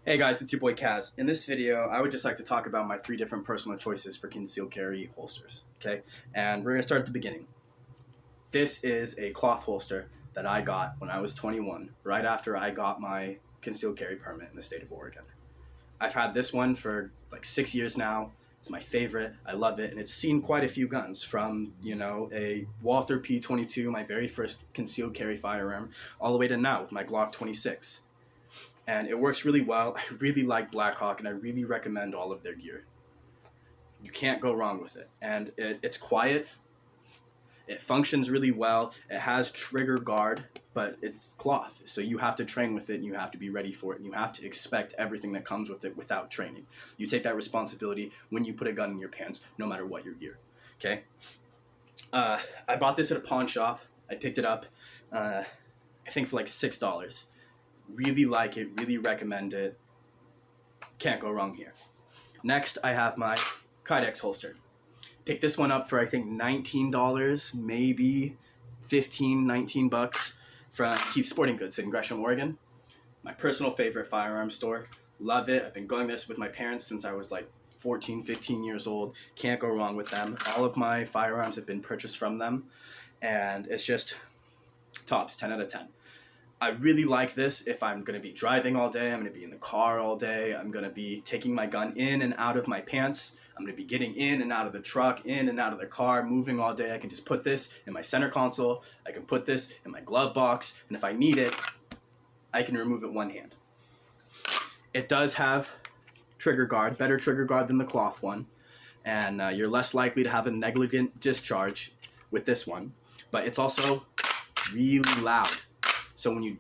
Hey guys, it's your boy Kaz. In this video, I would just like to talk about my 3 different personal choices for concealed carry holsters, okay? And we're gonna start at the beginning. This is a cloth holster that I got when I was 21, right after I got my concealed carry permit in the state of Oregon. I've had this one for like 6 years now. It's my favorite. I love it, and it's seen quite a few guns from, a Walther P22, my very first concealed carry firearm, all the way to now with my Glock 26. And it works really well. I really like Blackhawk, and I really recommend all of their gear. You can't go wrong with it. And it's quiet. It functions really well. It has trigger guard, but it's cloth. So you have to train with it, and you have to be ready for it, and you have to expect everything that comes with it without training. You take that responsibility when you put a gun in your pants, no matter what your gear. Okay? I bought this at a pawn shop. I picked it up, I think for like $6. Really like it, really recommend it. Can't go wrong here. Next, I have my Kydex holster. Picked this one up for I think $19, maybe 15, 19 bucks from Keith's Sporting Goods in Gresham, Oregon. My personal favorite firearm store. Love it. I've been going this with my parents since I was like 14, 15 years old. Can't go wrong with them. All of my firearms have been purchased from them, and it's just tops, 10 out of 10. I really like this if I'm going to be driving all day, I'm going to be in the car all day, I'm going to be taking my gun in and out of my pants, I'm going to be getting in and out of the truck, in and out of the car, moving all day. I can just put this in my center console, I can put this in my glove box, and if I need it, I can remove it one hand. It does have trigger guard, better trigger guard than the cloth one, and you're less likely to have a negligent discharge with this one, but it's also really loud. So when you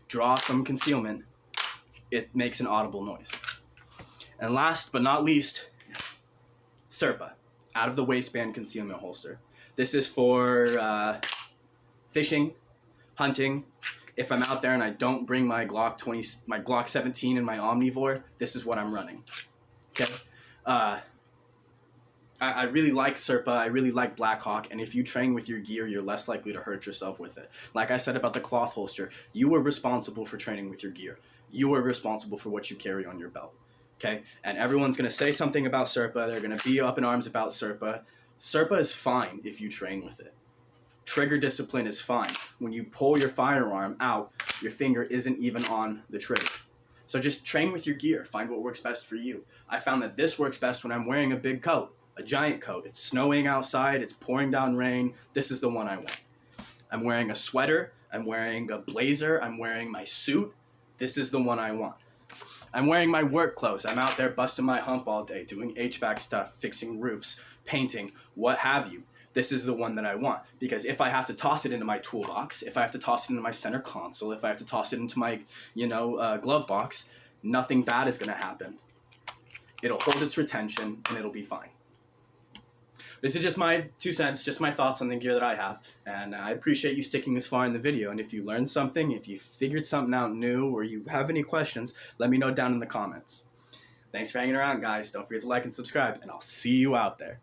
draw from concealment, it makes an audible noise. And last but not least, Serpa, out of the waistband concealment holster. This is for fishing, hunting. If I'm out there and I don't bring my Glock 17 and my Omnivore, this is what I'm running. Okay. I really like Serpa, I really like Blackhawk, and if you train with your gear, you're less likely to hurt yourself with it. Like I said about the cloth holster, you are responsible for training with your gear. You are responsible for what you carry on your belt, okay? And everyone's going to say something about Serpa, they're going to be up in arms about Serpa. Serpa is fine if you train with it. Trigger discipline is fine. When you pull your firearm out, your finger isn't even on the trigger. So just train with your gear, find what works best for you. I found that this works best when I'm wearing a big coat. A giant coat. It's snowing outside, it's pouring down rain. This is the one I want. I'm wearing a sweater, I'm wearing a blazer, I'm wearing my suit. This is the one I want. I'm wearing my work clothes. I'm out there busting my hump all day, doing HVAC stuff, fixing roofs, painting, what have you. This is the one that I want. Because if I have to toss it into my toolbox, if I have to toss it into my center console, if I have to toss it into my, glove box, nothing bad is going to happen. It'll hold its retention and it'll be fine. This is just my 2 cents, just my thoughts on the gear that I have, and I appreciate you sticking this far in the video, and if you learned something, if you figured something out new, or you have any questions, let me know down in the comments. Thanks for hanging around, guys. Don't forget to like and subscribe, and I'll see you out there.